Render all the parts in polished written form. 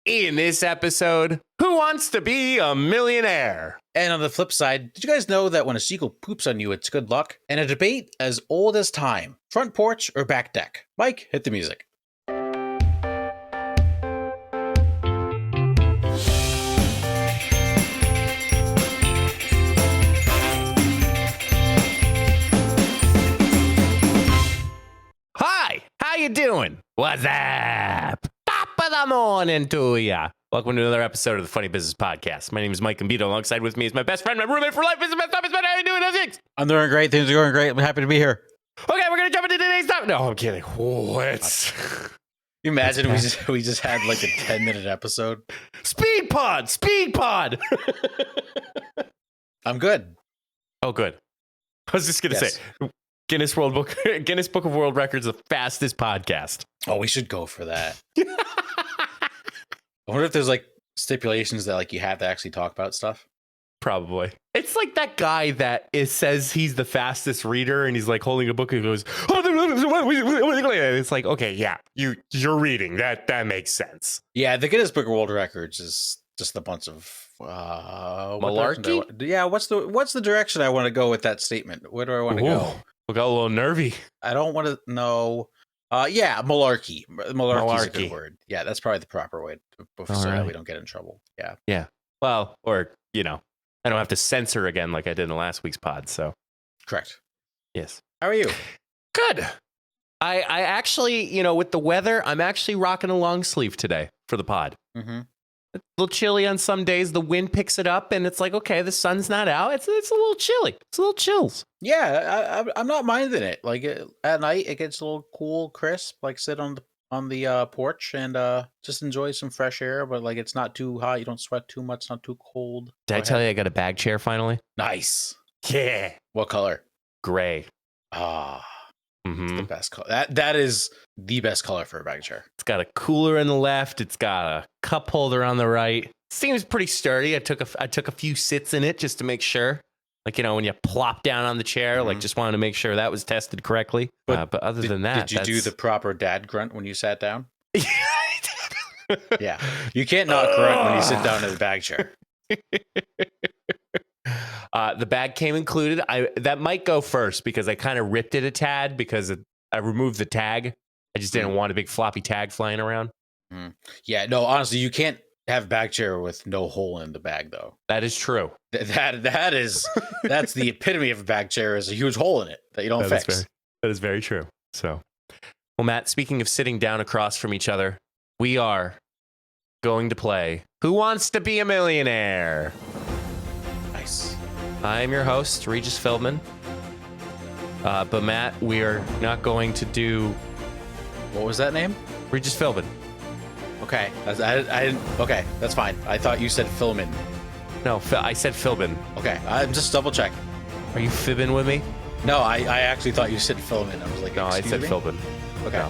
In this episode, who wants to be a millionaire? And on the flip side, did you guys know that when a seagull poops on you, it's good luck? And a debate as old as time. Front porch or back deck? Mike, hit the music. Hi, how you doing? What's up? Top of the morning to ya. Welcome to another episode of the Funny Business Podcast. My name is Mike Gambito. Alongside with me is my best friend, my roommate for life. It's the best time. How are you doing? Things? I'm doing great. Things are going great. I'm happy to be here. Okay, we're gonna jump into today's topic. No, I'm kidding. What? You imagine we just had like a 10-minute episode. Speed pod. I'm good. Oh, good. I was just gonna say. Guinness Book of World Records, the fastest podcast. Oh, we should go for that. I wonder if there's like stipulations that like you have to actually talk about stuff. Probably. It's like that guy that says he's the fastest reader and he's like holding a book and goes, it's like, okay, yeah, you're reading. That makes sense. Yeah, the Guinness Book of World Records is just a bunch of malarkey. Yeah, what's the direction I want to go with that statement? Where do I want to go? We got a little nervy. I don't want to know. Yeah, malarkey. Malarkey is a good word. Yeah, that's probably the proper way so that we don't get in trouble. Yeah. Yeah. Well, or, I don't have to censor again like I did in last week's pod. So. Correct. Yes. How are you? Good. I actually, with the weather, I'm actually rocking a long sleeve today for the pod. Mm-hmm. It's a little chilly on some days. The wind picks it up and it's like, okay, the sun's not out. It's a little chilly. It's a little chills. Yeah, I'm not minding it. Like at night, it gets a little cool, crisp. Like sit on the porch and just enjoy some fresh air. But like it's not too hot. You don't sweat too much. Not too cold. Did I tell you I got a bag chair finally? Nice. Yeah. What color? Gray. Ah. Mm-hmm. The best color. That is the best color for a bag chair. It's got a cooler on the left. It's got a cup holder on the right. Seems pretty sturdy. I took a few sits in it just to make sure. Like, when you plop down on the chair, like just wanted to make sure that was tested correctly. But other than that, did you do the proper dad grunt when you sat down? Yeah, I did. Yeah, you can't not grunt when you sit down in the bag chair. The bag came included. That might go first because I kind of ripped it a tad because I removed the tag. I just didn't want a big floppy tag flying around. Yeah, no, honestly, you can't have bag chair with no hole in the bag, though. That is true. That's the epitome of a bag chair is a huge hole in it that you don't fix. That is very true. So, well, Matt, speaking of sitting down across from each other, we are going to play Who Wants to Be a Millionaire? Nice. I'm your host, Regis Feldman. But Matt, we are not going to do... What was that name? Regis Feldman. Okay. Okay, that's fine. I thought you said Philman. No, I said Philbin. Okay, I'm just double checking. Are you fibbing with me? No, I actually thought you said Philman. I was like, no, I said Philbin. Okay.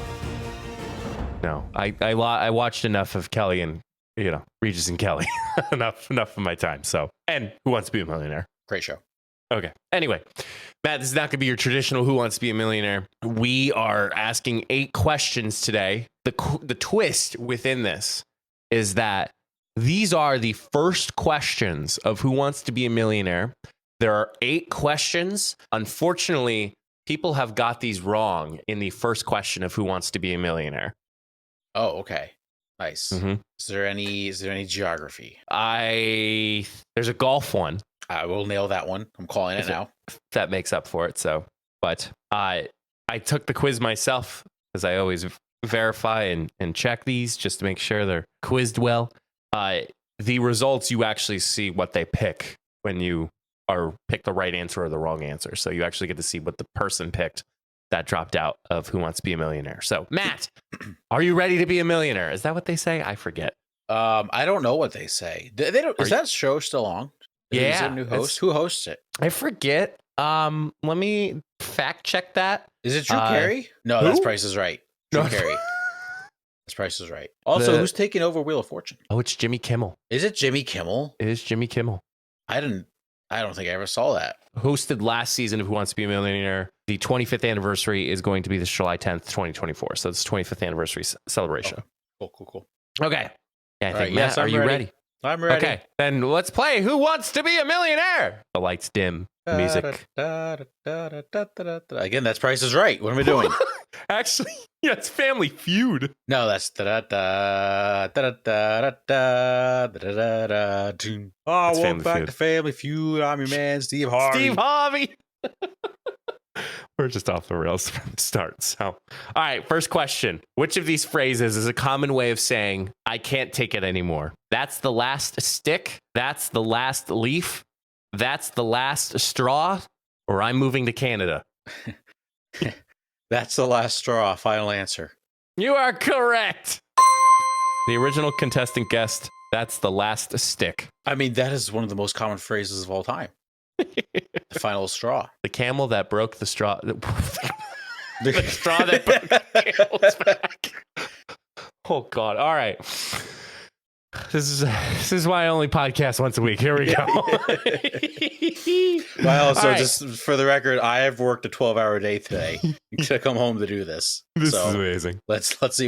No, I watched enough of Kelly and Regis and Kelly. enough of my time. So, and Who Wants to Be a Millionaire? Great show. Okay. Anyway, Matt, this is not going to be your traditional Who Wants to Be a Millionaire. We are asking 8 questions today. The twist within this is that these are the first questions of Who Wants to Be a Millionaire. There are 8 questions. Unfortunately, people have got these wrong in the first question of Who Wants to Be a Millionaire. Oh, okay. Nice. Mm-hmm. Is there any geography? There's a golf one. I will nail that one. I'm calling it now. That makes up for it. So, but I took the quiz myself because I always verify and check these just to make sure they're quizzed well. The results, you actually see what they pick when you pick the right answer or the wrong answer. So you actually get to see what the person picked that dropped out of Who Wants to Be a Millionaire. So, Matt, are you ready to be a millionaire? Is that what they say? I forget. I don't know what they say. They don't. Is that show still on? Yeah. Is there a new host? Who hosts it? I forget. Let me fact check that. Is it Drew Carey? No, that's Price is Right. Drew Carey. That's Price is Right. Also, who's taking over Wheel of Fortune? Oh, it's Jimmy Kimmel. Is it Jimmy Kimmel? It is Jimmy Kimmel. I don't think I ever saw that. Hosted last season of Who Wants to Be a Millionaire. The 25th anniversary is going to be this July 10th, 2024. So it's 25th anniversary celebration. Oh, cool. Okay. Yeah, I All think right, Matt, yes, are I'm you ready. ready? I'm ready. Okay, then let's play Who Wants to Be a Millionaire? The lights dim. Music. Again, that's Price is Right. What am I doing? Actually, yeah, it's Family Feud. No, that's Oh, It's welcome Family back Feud. to Family Feud. I'm your man, Steve Harvey. Steve Harvey. We're just off the rails from the start. So, all right, first question. Which of these phrases is a common way of saying, I can't take it anymore? That's the last stick. That's the last leaf. That's the last straw. Or I'm moving to Canada. That's the last straw. Final answer. You are correct. The original contestant guessed, that's the last stick. I mean, that is one of the most common phrases of all time. The final straw. The camel that broke the straw. The straw that broke the camel's back. Oh, God. All right. This is my only podcast once a week. Here we go. Well, so right. just for the record, I have worked a 12-hour day today to come home to do this. This So is amazing. let's see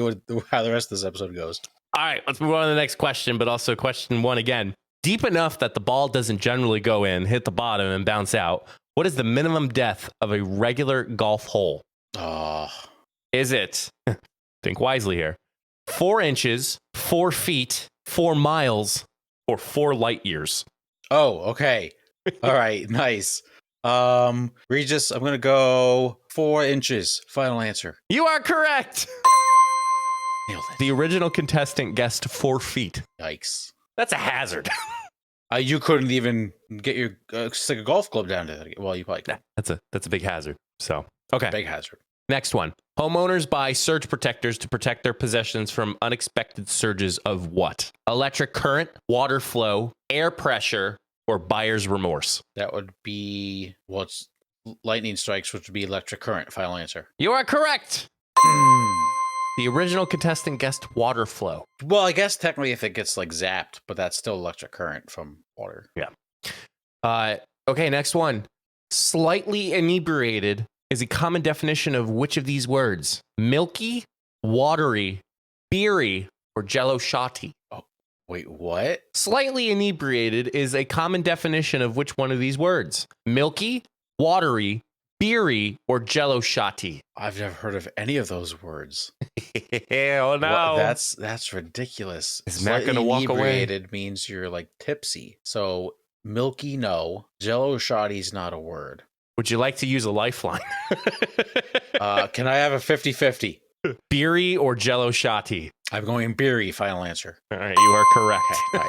how the rest of this episode goes. All right, let's move on to the next question, but also question one again. Deep enough that the ball doesn't generally go in, hit the bottom, and bounce out. What is the minimum depth of a regular golf hole? Oh, Is it, think wisely here, 4 inches, 4 feet, 4 miles, or 4 light years? Okay. All right, nice. Regis, I'm gonna go 4 inches. Final answer. You are correct. Nailed it. The original contestant guessed 4 feet. Yikes. That's a hazard. You couldn't even get your stick a golf club down to that. Well, you probably could. That's a big hazard. So, okay. Big hazard. Next one. Homeowners buy surge protectors to protect their possessions from unexpected surges of what? Electric current, water flow, air pressure, or buyer's remorse? That would be it's lightning strikes, which would be electric current. Final answer. You are correct. The original contestant guessed water flow. Well, I guess technically if it gets like zapped, but that's still electric current from water. Okay, next one. Slightly inebriated is a common definition of which of these words? Milky, watery, beery, or jello shotty? Wait, what? Slightly inebriated is a common definition of which one of these words? Milky, watery, beery, or jello shotty? I've never heard of any of those words. Oh no. That's ridiculous. Is Matt gonna walk away? Inebriated means you're like tipsy. So milky, no. Jello shotty's not a word. Would you like to use a lifeline? Can I have a 50-50? Beery or jello shotty? I'm going beery. Final answer. All right, you are correct. Okay,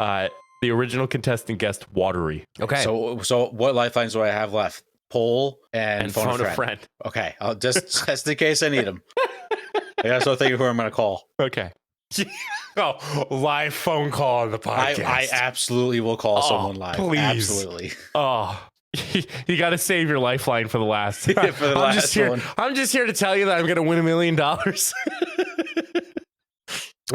nice. The original contestant guessed watery. Okay. So what lifelines do I have left? Poll and phone a friend. Okay, I'll just in case I need them. I gotta start thinking who I'm gonna call. Okay. Oh, live phone call on the podcast. I absolutely will call someone live. Please. Absolutely. Oh, you got to save your lifeline for the last. For the last one. I'm just here to tell you that I'm going to win $1 million. All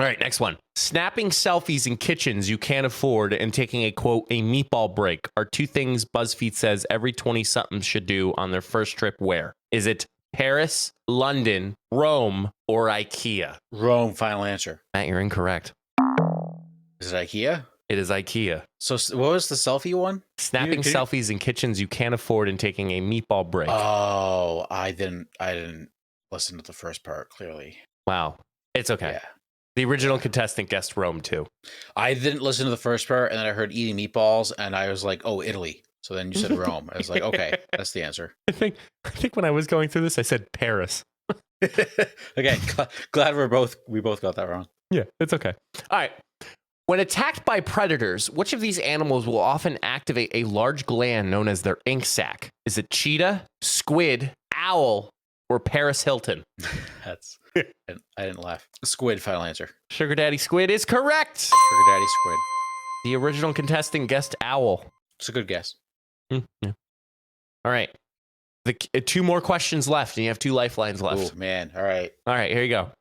right, next one. Snapping selfies in kitchens you can't afford and taking a quote a meatball break are two things BuzzFeed says every 20-something should do on their first trip where? Is it Paris, London, Rome, or IKEA? Rome. Final answer. Matt, you're incorrect. Is it IKEA? It is IKEA. So what was the selfie one? Snapping selfies in kitchens you can't afford and taking a meatball break. Oh, I didn't listen to the first part clearly. Wow. It's okay. Yeah. The original contestant guessed Rome too. I didn't listen to the first part, and then I heard eating meatballs, and I was like, "Oh, Italy." So then you said Rome. I was like, "Okay, that's the answer." I think when I was going through this, I said Paris. Okay, glad we both got that wrong. Yeah, it's okay. All right. When attacked by predators, which of these animals will often activate a large gland known as their ink sac? Is it cheetah, squid, owl, or Paris Hilton? I didn't laugh. Squid. Final answer. Sugar Daddy Squid is correct. Sugar Daddy Squid. The original contestant guessed owl. It's a good guess. Yeah. All right. Two more questions left, and you have 2 lifelines left. Oh, man. All right. All right, here you go.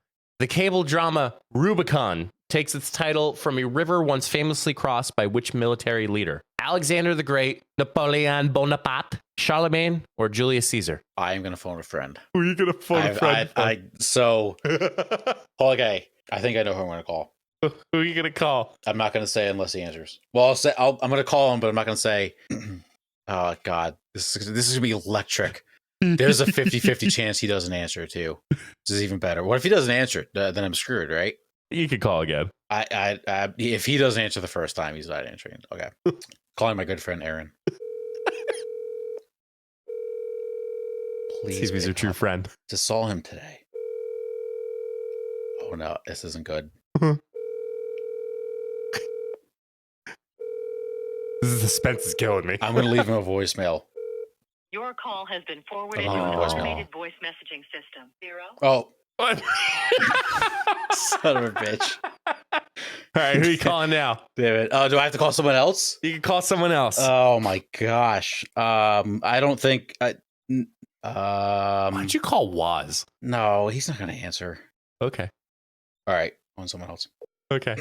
The cable drama Rubicon takes its title from a river once famously crossed by which military leader? Alexander the Great, Napoleon Bonaparte, Charlemagne, or Julius Caesar? I am going to phone a friend. Who are you going to phone a friend? Okay. I think I know who I'm going to call. Who are you gonna call? I'm not going to say unless he answers. Well, I'm going to call him, but I'm not going to say. Oh God, this is going to be electric. There's a 50-50 chance he doesn't answer too. This is even better. What if he doesn't answer? Then I'm screwed, right? You could call again. I if he doesn't answer the first time, he's not answering. Okay, calling my good friend Aaron. Please, He's a true friend. Just saw him today. Oh no, this isn't good. This is suspense is killing me. I'm gonna leave him a voicemail. Your call has been forwarded to Oh. an automated voice messaging system. 0. Oh, What? son of a bitch! All right, who are you calling now? Damn it! Oh, do I have to call someone else? You can call someone else. Oh my gosh! I don't think. Why don't you call Waz? No, he's not gonna answer. Okay. All right, on someone else. Okay.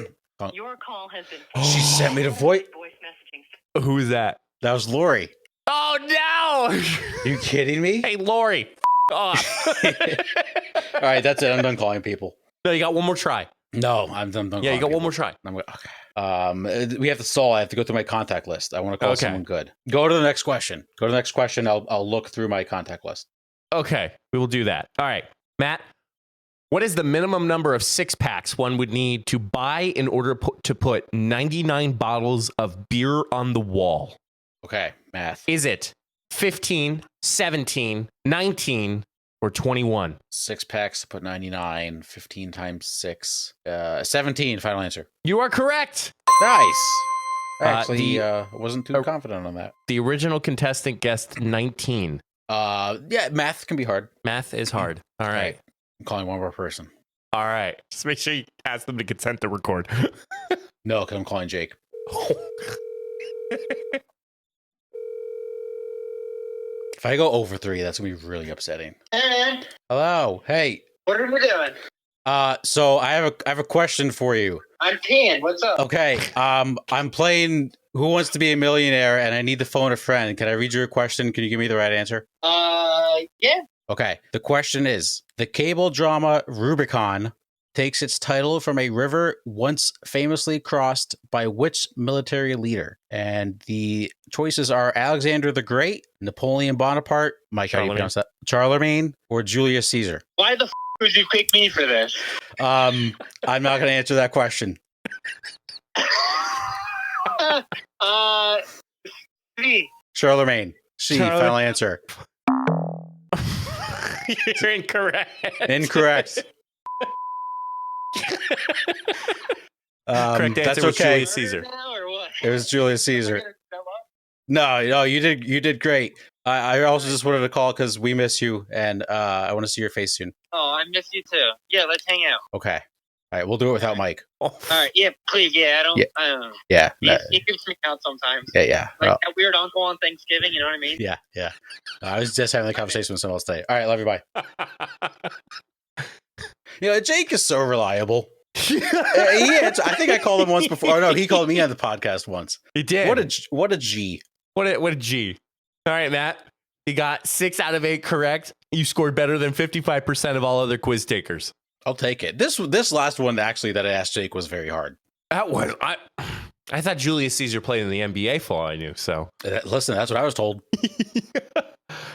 Your call has been She sent me the voice. voice messaging. Who is that? That was Lori. Oh no! Are you kidding me? Hey, Lori. Off. All right, that's it. I'm done calling people. No, you got one more try. No, I'm done. Yeah, you got one more try. Okay. We have to solve. I have to go through my contact list. I want to call Okay. someone good. Go to the next question. Go to the next question. I'll look through my contact list. Okay, we will do that. All right, Matt. What is the minimum number of 6-packs one would need to buy in order to put 99 bottles of beer on the wall? Okay, math. Is it 15, 17, 19, or 21? 6 packs to put 99. 15 times 6. 17. Final answer. You are correct. Nice. Actually, the- wasn't too confident on that. The original contestant guessed 19. Yeah, math can be hard. Math is hard. All right. I'm calling one more person. All right. Just make sure you ask them to consent to record. No, because I'm calling Jake. If I go over 3, that's gonna be really upsetting. Hey, Hello. Hey. what are we doing? So I have a question for you. I'm peeing. What's up? Okay. I'm playing Who Wants to Be a Millionaire, and I need to phone a friend. Can I read you a question? Can you give me the right answer? Yeah. Okay. The question is: the cable drama Rubicon takes its title from a river once famously crossed by which military leader? And the choices are Alexander the Great, Napoleon Bonaparte, Mike, how do you pronounce that? Charlemagne, or Julius Caesar? Why the would you pick me for this? I'm not going to answer that question. C. Charlemagne. C. Final answer. You're incorrect. Incorrect. Correct answer That's was okay. Julius Caesar. Now or what? It was Julius Caesar. No, you did great. I also just wanted to call because we miss you, and I want to see your face soon. Oh, I miss you too. Yeah, let's hang out. Okay. All right, we'll do it without Mike. All right. Yeah, please. Yeah, I don't know. Yeah. He creeps me out sometimes. Yeah. Like that weird uncle on Thanksgiving. You know what I mean? Yeah. I was just having a conversation with someone else today. All right, love you. Bye. Jake is so reliable. I think I called him once before. Oh no, he called me on the podcast once. He did. What a G. What a G. All right, Matt. You got 6 out of 8 correct. You scored better than 55% of all other quiz takers. I'll take it. This last one actually that I asked Jake was very hard. That one, I thought Julius Caesar played in the NBA for all I knew. So Listen, that's what I was told.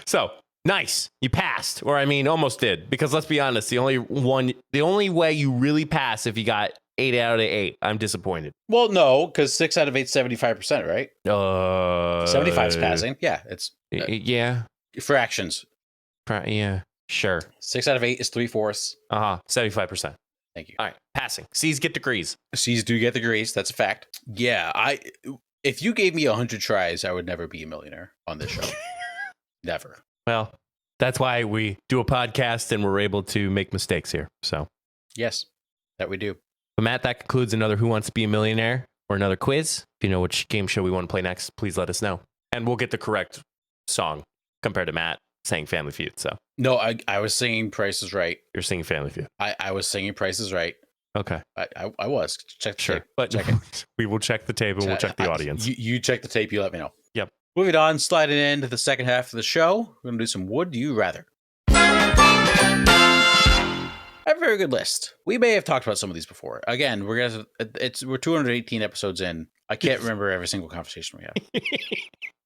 So nice, you passed, or I mean, almost did. Because let's be honest, the only way you really pass if you got 8 out of 8. I'm disappointed. Well, no, because 6 out of 8, 75%, right? 75 is passing. Yeah, it's yeah, fractions. Yeah, sure. 6 out of 8 is 3/4. 75%. Thank you. All right, passing. C's get degrees. C's do get degrees. That's a fact. Yeah, if you gave me 100 tries, I would never be a millionaire on this show. Never. Well, that's why we do a podcast and we're able to make mistakes here. So, Yes, that we do. but Matt, that concludes another Who Wants to Be a Millionaire or another quiz. If you know which game show we want to play next, please let us know. And we'll get the correct song compared to Matt saying Family Feud. So, No, I was singing Price is Right. you're singing Family Feud. I was singing Price is Right. Okay. I was. Check the Sure. tape. But Check it. we will check the tape and we'll check the audience. You check the tape. You let me know. Yep. Moving on, sliding into the second half of the show. We're going to do some Would You Rather. I have a very good list. We may have talked about some of these before. Again, we're 218 episodes in. I can't remember every single conversation we have.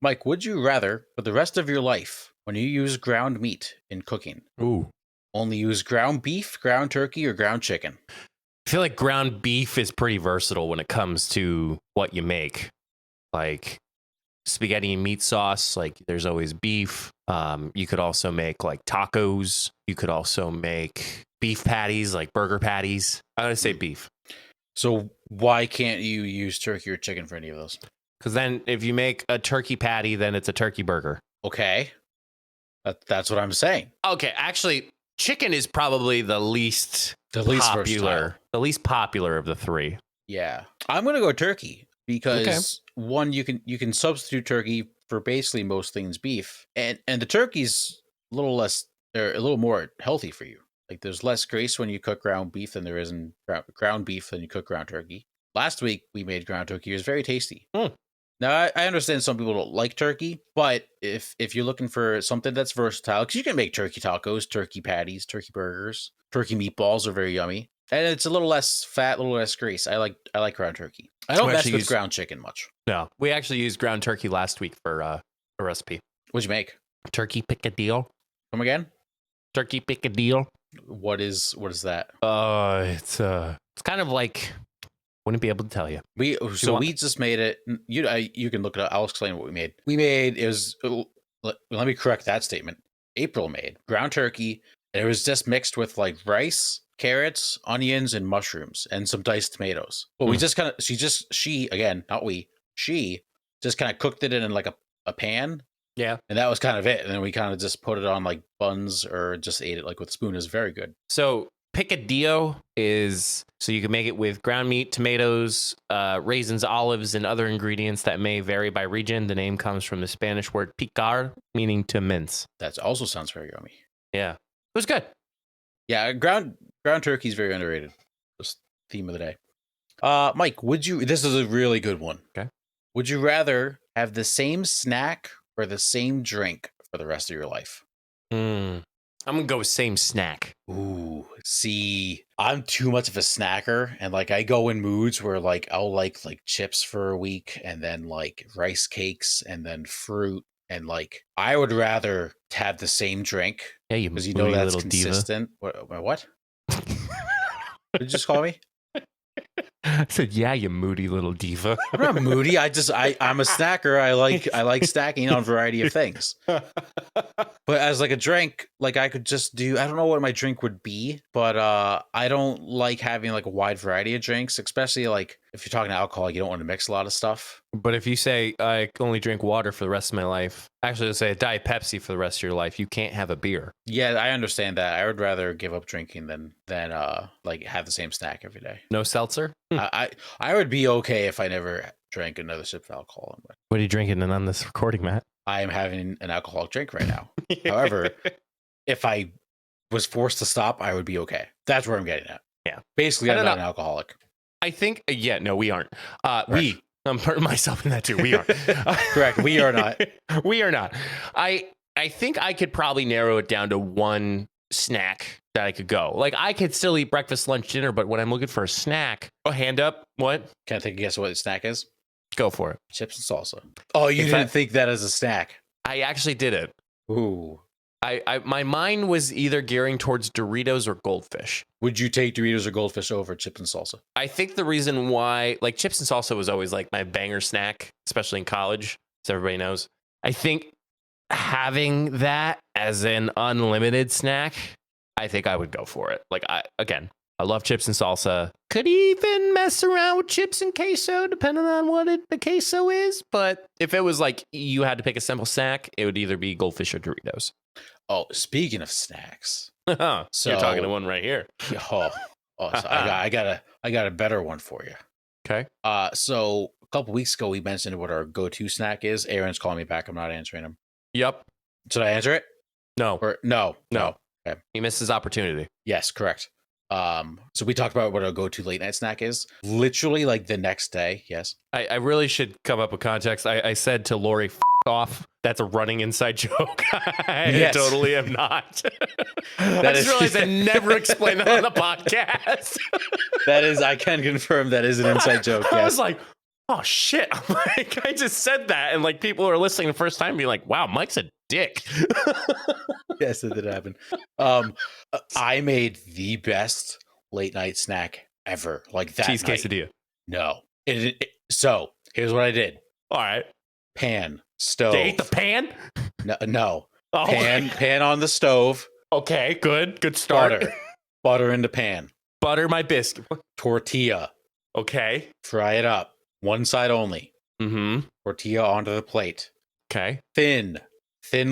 Mike, would you rather, for the rest of your life, when you use ground meat in cooking, Ooh. only use ground beef, ground turkey, or ground chicken? I feel like ground beef is pretty versatile when it comes to what you make. Like spaghetti and meat sauce, like there's always beef. You could also make like tacos. You could also make beef patties, like burger patties. I would say beef. So why can't you use turkey or chicken for any of those? Because then if you make a turkey patty, then it's a turkey burger. Okay. That's what I'm saying. Okay, actually, chicken is probably the least versatile. The least popular of the three. Yeah. I'm going to go turkey because one, you can substitute turkey for basically most things beef. And the turkey's a little more healthy for you. Like there's less grease when you cook ground beef than there is in ground beef than you cook ground turkey. Last week we made ground turkey. It was very tasty. Now I understand some people don't like turkey, but if you're looking for something that's versatile, because you can make turkey tacos, turkey patties, turkey burgers, turkey meatballs are very yummy, and it's a little less fat, a little less grease. I like ground turkey. I don't mess with ground chicken much. No, we actually used ground turkey last week for a recipe. What'd you make? Turkey picadillo. Come again? Turkey picadillo. What is that? It's kind of like, wouldn't be able to tell you. We just made it. You can look it up. I'll explain what we made. Let me correct that statement. April made ground turkey, and it was just mixed with like rice, carrots, onions, and mushrooms, and some diced tomatoes. But we just kind of she just kind of cooked it in like a pan. Yeah. And that was kind of it. And then we kind of just put it on like buns or just ate it like with a spoon. It was very good. So picadillo is, so you can make it with ground meat, tomatoes, raisins, olives, and other ingredients that may vary by region. The name comes from the Spanish word picar, meaning to mince. That also sounds very yummy. Yeah. It was good. Yeah, ground turkey is very underrated. Just theme of the day. Mike, this is a really good one. Okay. Would you rather have the same snack or the same drink for the rest of your life? I'm gonna go with same snack. Ooh, see, I'm too much of a snacker, and like I go in moods where like I'll like chips for a week, and then like rice cakes, and then fruit, and like I would rather have the same drink. Yeah, you because moody that's little consistent. Diva. What? What did you just call me? I said, yeah, you moody little diva. I'm not moody. I'm a snacker. I like snacking on a variety of things. But as like a drink, like I could just do, I don't know what my drink would be, but I don't like having like a wide variety of drinks, especially like if you're talking alcohol, you don't want to mix a lot of stuff. But if you say I only drink water for the rest of my life, actually let's say a Diet Pepsi for the rest of your life, you can't have a beer. Yeah, I understand that. I would rather give up drinking than like have the same snack every day. No seltzer? I would be okay if I never drank another sip of alcohol. What are you drinking on this recording, Matt? I am having an alcoholic drink right now. However, if I was forced to stop, I would be okay. That's where I'm getting at. Yeah. Basically, I'm not an alcoholic. I think, no, we aren't. I'm putting myself in that too. We aren't. Correct. We are not. We are not. I think I could probably narrow it down to one snack that I could go. Like I could still eat breakfast, lunch, dinner, but when I'm looking for a snack, hand up. What? Can I take a guess what the snack is? Go for it. Chips and salsa. Oh, you didn't think that as a snack? I actually did it. Ooh. My mind was either gearing towards Doritos or Goldfish. Would you take Doritos or Goldfish over chips and salsa? I think the reason why, like chips and salsa was always like my banger snack, especially in college, as everybody knows. I think having that as an unlimited snack, I think I would go for it. Like I love chips and salsa. Could even mess around with chips and queso, depending on what the queso is. But if it was like you had to pick a simple snack, it would either be Goldfish or Doritos. Oh, speaking of snacks, so you're talking to one right here. So I got a better one for you. Okay. So a couple weeks ago we mentioned what our go-to snack is. Aaron's calling me back. I'm not answering him. Yep. Should I answer it? No. Or no. Okay. He missed his opportunity. Yes, correct. So we talked about what our go-to late night snack is. Literally like the next day. Yes. I really should come up with context. I said to Lori, off. That's a running inside joke. I Yes. totally am not. I That just is- realized I never explained that on the podcast. That is, I can confirm that is an inside joke. I was Yes. like, oh shit. I'm like, I just said that. And like people are listening the first time being like, wow, Mike's a dick. Yes, it did happen. I made the best late night snack ever. Like that Cheese night. quesadilla. No. So here's what I did. All right. Pan, stove. They ate the pan? No. Oh, Pan on the stove. okay, good. Good start. Butter in the pan. Butter my biscuit. Tortilla. Okay. Fry it up. One side only. Mm-hmm. Tortilla onto the plate. Okay. Thin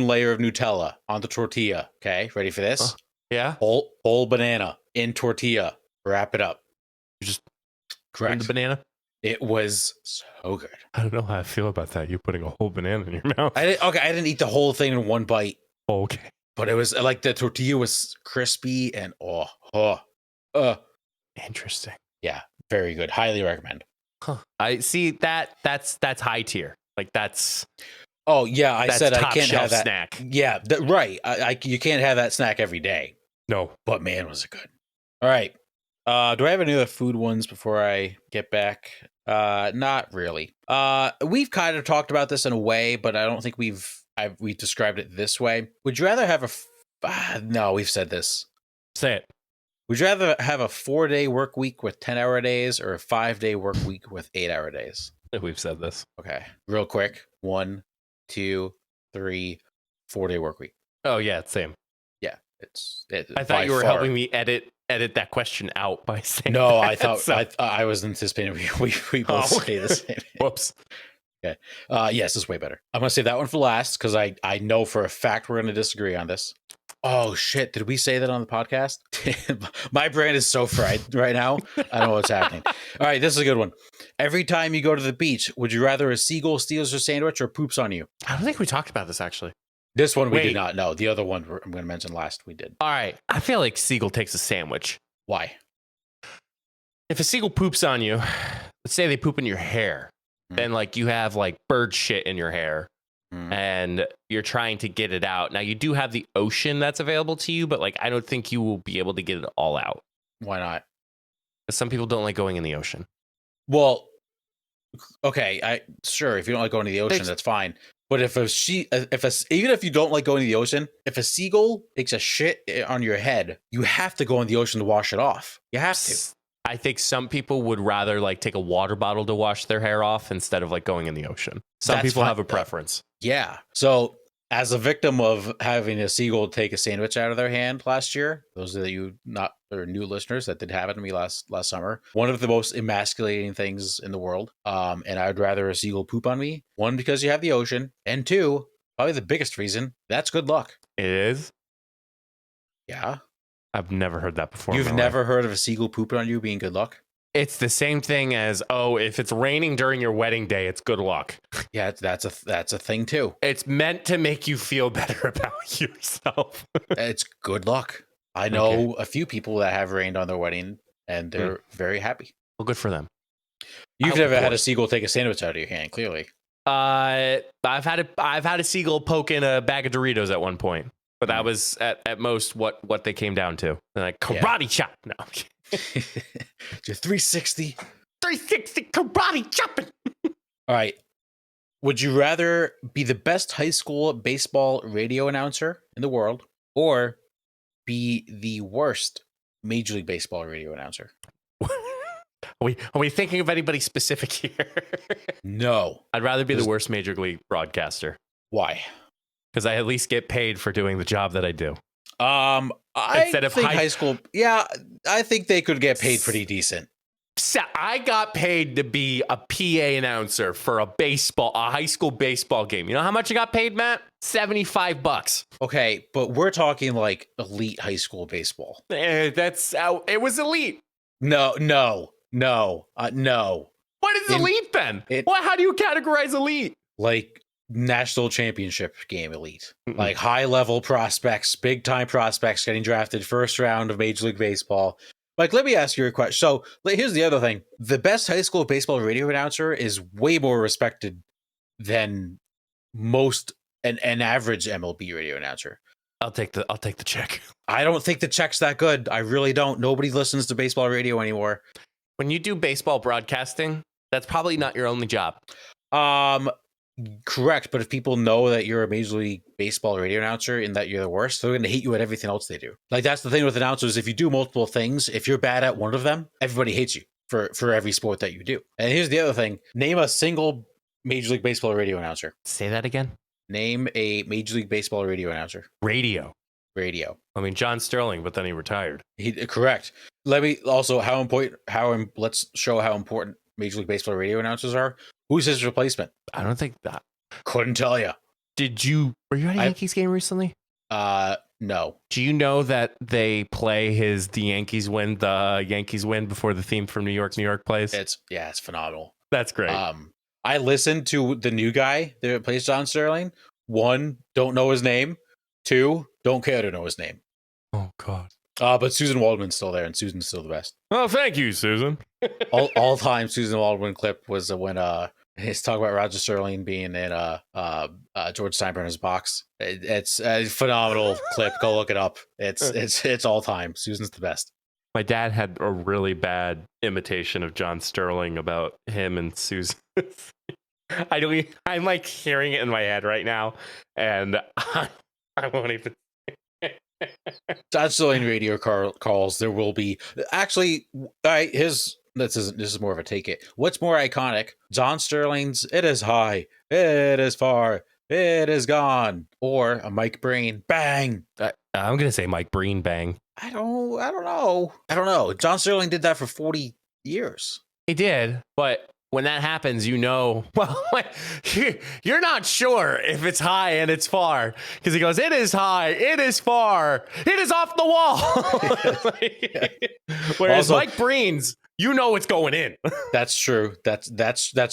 layer of Nutella on the tortilla. Okay, ready for this? Yeah. Whole banana in tortilla. Wrap it up. You just Correct. the banana? It was so good. I don't know how I feel about that. You putting a whole banana in your mouth. I didn't eat the whole thing in one bite, Okay. but it was like the tortilla was crispy and Interesting. very good. Highly recommend. Huh. I see that's high tier. Like that's Oh yeah, I that's said I top can't shelf have that. snack. Yeah, right. You can't have that snack every day. No. But man, was it good. All right. Do I have any other food ones before I get back? Not really. We've kind of talked about this in a way, but I don't think we've described it this way. Would you rather have no, we've said this. Say it. Would you rather have a 4-day work week with 10-hour days or a 5-day work week with 8-hour days? We've said this. Okay. Real quick. 1, 2, 3, 4-day work week. Oh yeah, same. Yeah. It's I thought by you were far- helping me edit that question out by saying No, that, I thought so- I was anticipating we both Oh, say the same. Whoops. Yes, it's way better. I'm gonna save that one for last because I know for a fact we're gonna disagree on this. Oh shit! Did we say that on the podcast? My brain is so fried right now. I don't know what's happening. All right, this is a good one. Every time you go to the beach, would you rather a seagull steals your sandwich or poops on you? I don't think we talked about this actually. This one we Wait. did not know. The other one I'm going to mention last we did. All right. I feel like seagull takes a sandwich. Why? If a seagull poops on you, let's say they poop in your hair, then like you have like bird shit in your hair and you're trying to get it out. Now you do have the ocean that's available to you, but like I don't think you will be able to get it all out. Why not? Some people don't like going in the ocean. Well, okay, sure. If you don't like going to the ocean, There's- that's fine. But even if you don't like going to the ocean, if a seagull takes a shit on your head, you have to go in the ocean to wash it off. You have to. I think some people would rather like take a water bottle to wash their hair off instead of like going in the ocean. Some That's people fine. have a preference. Yeah. So, as a victim of having a seagull take a sandwich out of their hand last year, those of you new listeners, that did happen to me last summer. One of the most emasculating things in the world. And I would rather a seagull poop on me. One, because you have the ocean, and two, probably the biggest reason, that's good luck. It is. Yeah. I've never heard that before. in You've my life. never heard of a seagull pooping on you being good luck? It's the same thing as, oh, if it's raining during your wedding day, it's good luck. Yeah, that's a thing too. It's meant to make you feel better about yourself. It's good luck. I know a few people that have rained on their wedding, and they're very happy. Well, good for them. You've Oh, never of had a course. seagull take a sandwich out of your hand, clearly. I've had a seagull poke in a bag of Doritos at one point, but that was at most what they came down to. And like karate chop. No, Your 360. 360 karate chopping. All right. Would you rather be the best high school baseball radio announcer in the world or be the worst Major League Baseball radio announcer? Are we thinking of anybody specific here? No. I'd rather be the worst major league broadcaster Why? because I at least get paid for doing the job that I do. I Instead of think high- high school. Yeah, I think they could get paid pretty decent. So I got paid to be a PA announcer for a high school baseball game. You know how much I got paid, Matt? $75. Okay, but we're talking like elite high school baseball. It was elite. No. What is elite then? How do you categorize elite? Like national championship game elite. Like high level prospects, big time prospects getting drafted first round of Major League Baseball. Like, let me ask you a question. So here's the other thing. The best high school baseball radio announcer is way more respected than an average MLB radio announcer. I'll take the check. I don't think the check's that good. I really don't. Nobody listens to baseball radio anymore. When you do baseball broadcasting, that's probably not your only job. Correct, but if people know that you're a Major League Baseball radio announcer and that you're the worst, they're going to hate you at everything else they do. Like, that's the thing with announcers. If you do multiple things, if you're bad at one of them, everybody hates you for every sport that you do. And here's the other thing. Name a single Major League Baseball radio announcer. Say that again. Name a Major League Baseball radio announcer. Radio. I mean, John Sterling, but then he retired. Correct. Let me also let's show how important Major League Baseball radio announcers are. Who's his replacement? I don't think that. Couldn't tell you. Were you at a Yankees game recently? No. Do you know that they play the Yankees win before the theme from New York plays? It's phenomenal. That's great. I listened to the new guy that plays John Sterling. 1, don't know his name. 2, don't care to know his name. Oh God. But Susan Waldman's still there, and Susan's still the best. Oh, thank you, Susan. all time Susan Waldman clip was when he's talking about Roger Sterling being in George Steinbrenner's box. It's a phenomenal clip. Go look it up. It's all time. Susan's the best. My dad had a really bad imitation of John Sterling about him and Susan. I'm like hearing it in my head right now, and I won't even. John Sterling radio calls. There will be actually. This is more of a take it. What's more iconic? John Sterling's "It is high, it is far, it is gone," or a Mike Breen "Bang." I'm gonna say Mike Breen "Bang." I don't know. John Sterling did that for 40 years. He did, but when that happens, well, you're not sure if it's high and it's far because he goes, "It is high, it is far, it is off the wall." Whereas also, Mike Breen's, it's going in. That's true. That's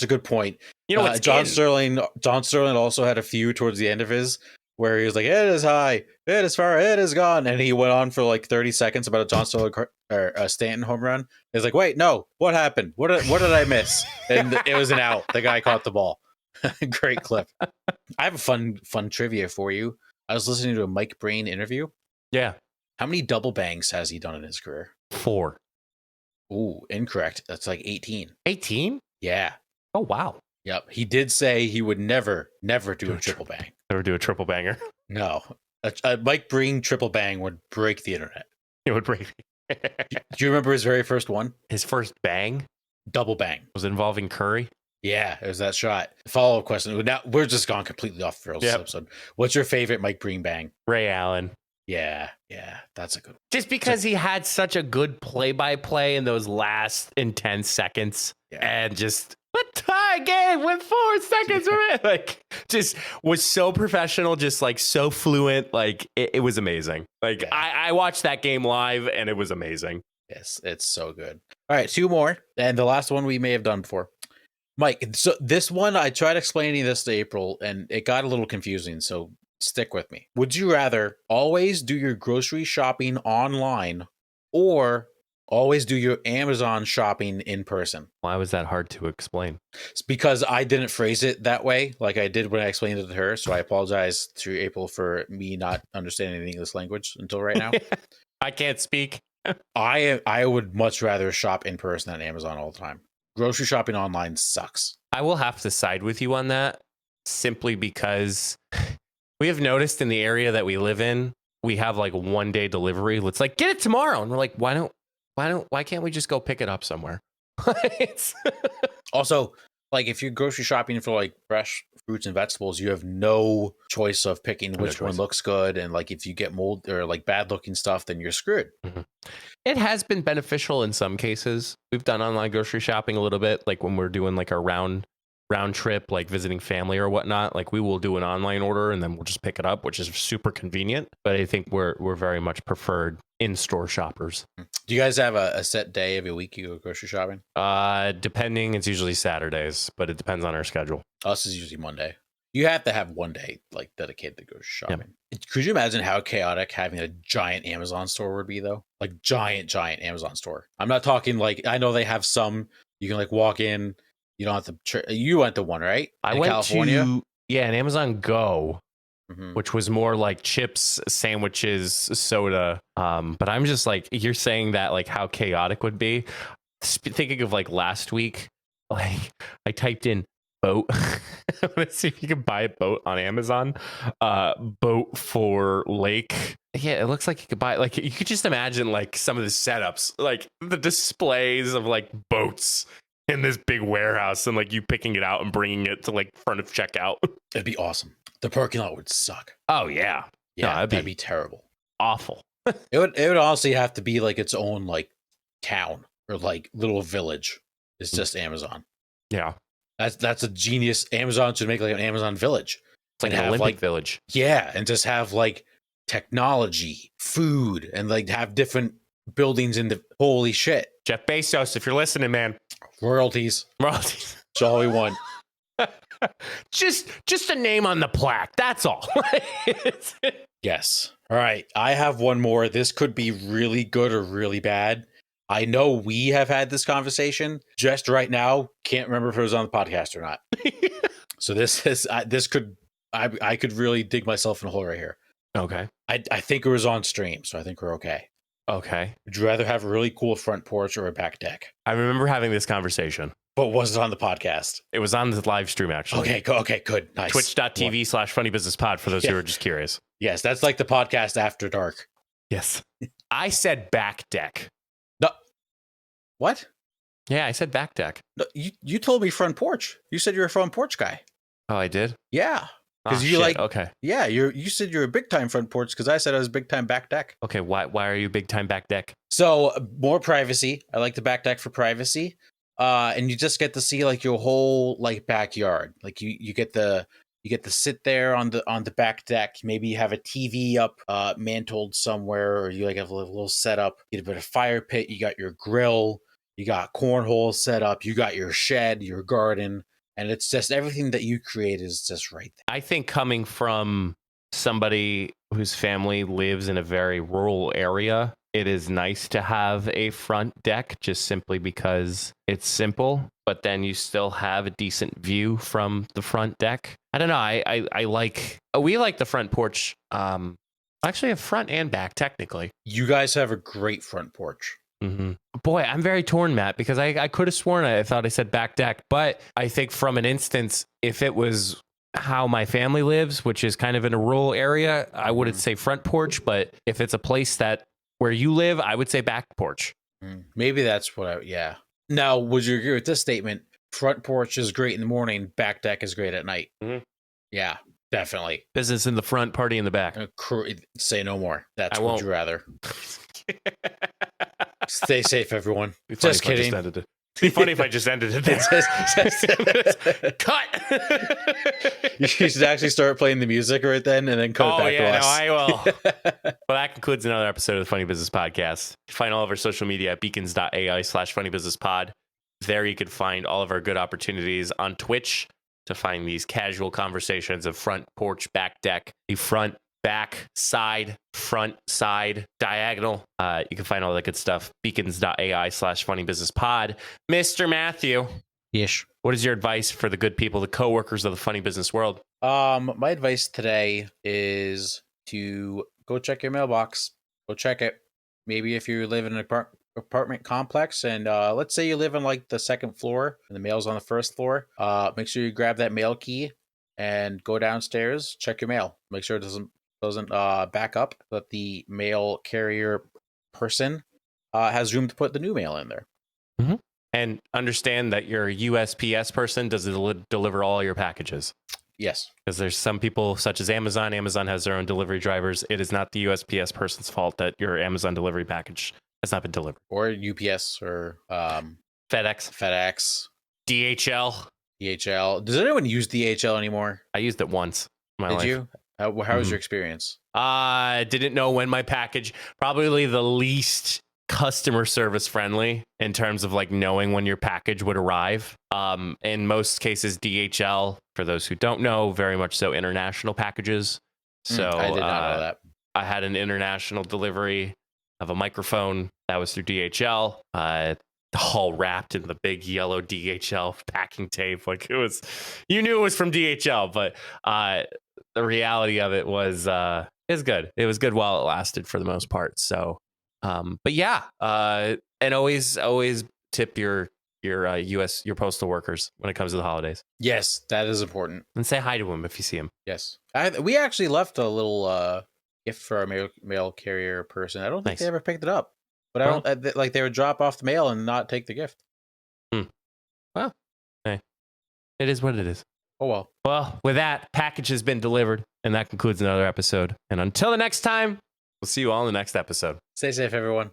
a good point. John Sterling also had a few towards the end of his where he was like, "It is high, it is far, it is gone," and he went on for like 30 seconds about a John Sterling or a Stanton home run. He's like, "Wait, no, what happened? What did I miss?" And it was an out. The guy caught the ball. Great clip. I have a fun trivia for you. I was listening to a Mike Breen interview. Yeah. How many double bangs has he done in his career? 4. Ooh, incorrect. That's like 18. 18? Yeah. Oh, wow. Yep. He did say he would never do a triple bang. Never do a triple banger. No. A Mike Breen triple bang would break the internet. It would break. Do you remember his very first one? His first bang? Double bang. Was it involving Curry? Yeah, it was that shot. Follow-up question. Now we're just gone completely off the rails this episode. What's your favorite Mike Breen bang? Ray Allen. Yeah, that's a good one. Just because he had such a good play-by-play in those last intense seconds, and just tie game with 4 seconds like just was so professional, just like so fluent, like it was amazing. Like I watched that game live and it was amazing. Yes, it's so good. All right, 2 more, and the last one we may have done before. Mike, so this one I tried explaining this to April and it got a little confusing, so stick with me. Would you rather always do your grocery shopping online or always do your Amazon shopping in person? Why was that hard to explain? It's because I didn't phrase it that way like I did when I explained it to her, so I apologize to April for me not understanding the English language until right now. I can't speak. I would much rather shop in person than Amazon all the time. Grocery shopping online sucks. I will have to side with you on that simply because we have noticed in the area that we live in, we have like 1-day delivery. It's like, get it tomorrow. And we're like, why can't we just go pick it up somewhere? Also, like if you're grocery shopping for like fresh fruits and vegetables, you have no choice of picking which one looks good. And like if you get mold or like bad looking stuff, then you're screwed. Mm-hmm. It has been beneficial in some cases. We've done online grocery shopping a little bit, like when we're doing like a round trip, like visiting family or whatnot. Like we will do an online order and then we'll just pick it up, which is super convenient. But I think we're very much preferred in-store shoppers. Do you guys have a set day every week you go grocery shopping? Depending, it's usually Saturdays, but it depends on our schedule. Us is usually Monday. You have to have 1 day like dedicated to grocery shopping. Yep. Could you imagine how chaotic having a giant Amazon store would be though? Like giant Amazon store. I'm not talking like, I know they have some, you can like walk in, you don't have to, you went to one, right? I went California? Yeah, and Amazon Go, Mhm. which was more like chips, sandwiches, soda. But I'm just like, you're saying that like how chaotic would be. Thinking of like last week, like I typed in boat. Let's see if you can buy a boat on Amazon. Boat for lake. Yeah, it looks like you could buy, like, you could just imagine like some of the setups, like the displays of like boats in this big warehouse, and like you picking it out and bringing it to like front of checkout. It'd be awesome. The parking lot would suck. Oh yeah, Yeah, No, that'd be terrible. awful. It would honestly have to be like its own like town or like little village. It's just Amazon. Yeah, That's a genius. Amazon should make like an Amazon village. it's like And an have, Olympic like- village. Yeah, and just have like technology, food, and like have different buildings in the holy shit. Jeff Bezos, if you're listening, man, Royalties. royalties. That's all we want. just a name on the plaque. That's all. Yes. All right. I have one more. This could be really good or really bad. I know we have had this conversation just right now. Can't remember if it was on the podcast or not. So I could really dig myself in a hole right here. Okay. I think it was on stream, so I think we're okay. Okay. Would you rather have a really cool front porch or a back deck? I remember having this conversation. But was it on the podcast? It was on the live stream, actually. Okay, good. Nice. Twitch.tv/funnybusinesspod for those who Yeah. are just curious. Yes, that's like the podcast after dark. Yes. I said back deck. No. What? Yeah, I said back deck. No, you told me front porch. You said you're a front porch guy. Oh, I did? Yeah. 'Cause Oh, you shit. like- Okay. Yeah, you said you're a big time front porch because I said I was big time back deck. Okay. Why are you big time back deck? So more privacy. I like the back deck for privacy. And you just get to see like your whole like backyard. Like you get to sit there on the back deck. Maybe you have a TV up mantled somewhere, or you like have a little setup. You get a bit of fire pit. You got your grill. You got cornhole set up. You got your shed, your garden. And it's just everything that you create is just right there. I think coming from somebody whose family lives in a very rural area, it is nice to have a front deck just simply because it's simple, but then you still have a decent view from the front deck. I don't know. I like, we like the front porch. Actually, a front and back, technically. You guys have a great front porch. Mm-hmm. Boy, I'm very torn, Matt, because I could have sworn I thought I said back deck, but I think from an instance, if it was how my family lives, which is kind of in a rural area, I wouldn't say front porch, but if it's a place that where you live, I would say back porch. Maybe that's what yeah. Now, would you agree with this statement? Front porch is great in the morning, back deck is great at night. Mhm. Yeah, definitely. Business in the front, party in the back. Say no more. That's I would won't. you rather. Stay safe, everyone. Be funny Just if I kidding. ended it. It'd be funny if I just ended it there. Cut. You should actually start playing the music right then and then cut it back to us. I will. Well, that concludes another episode of the Funny Business Podcast. Find all of our social media at beacons.ai/funnybusinesspod. There you can find all of our good opportunities on Twitch to find these casual conversations of front porch, back deck, the front, back, side, front, side, diagonal. You can find all that good stuff. Beacons.ai/funnybusinesspod. Mr. Matthew, Ish. what is your advice for the good people, the coworkers of the funny business world? My advice today is to go check your mailbox. Go check it. Maybe if you live in an apartment complex and let's say you live on like the second floor and the mail's on the first floor, make sure you grab that mail key and go downstairs, check your mail. Make sure it doesn't back up, but the mail carrier person has room to put the new mail in there. Mm-hmm. And understand that your USPS person does deliver all your packages. Yes. Because there's some people such as Amazon. Amazon has their own delivery drivers. It is not the USPS person's fault that your Amazon delivery package has not been delivered. Or UPS or FedEx, DHL. DHL. Does anyone use DHL anymore? I used it once in my Did life. you? How was your experience? I didn't know when my package, probably the least customer service friendly in terms of like knowing when your package would arrive. In most cases, DHL, for those who don't know, very much so international packages. So I did not know that. I had an international delivery of a microphone that was through DHL. all wrapped in the big yellow DHL packing tape. Like it was, you knew it was from DHL, but the reality of it was is good. It was good while it lasted for the most part. So, but yeah, and always tip your your postal workers when it comes to the holidays, Yes, that is important. and say hi to them if you see them. Yes, we actually left a little gift for our mail carrier person. I don't think Nice. they ever picked it up, but I don't like they would drop off the mail and not take the gift. Well, hey, it is what it is. Oh well. Well, with that, package has been delivered, and that concludes another episode. And until the next time, we'll see you all in the next episode. Stay safe, everyone.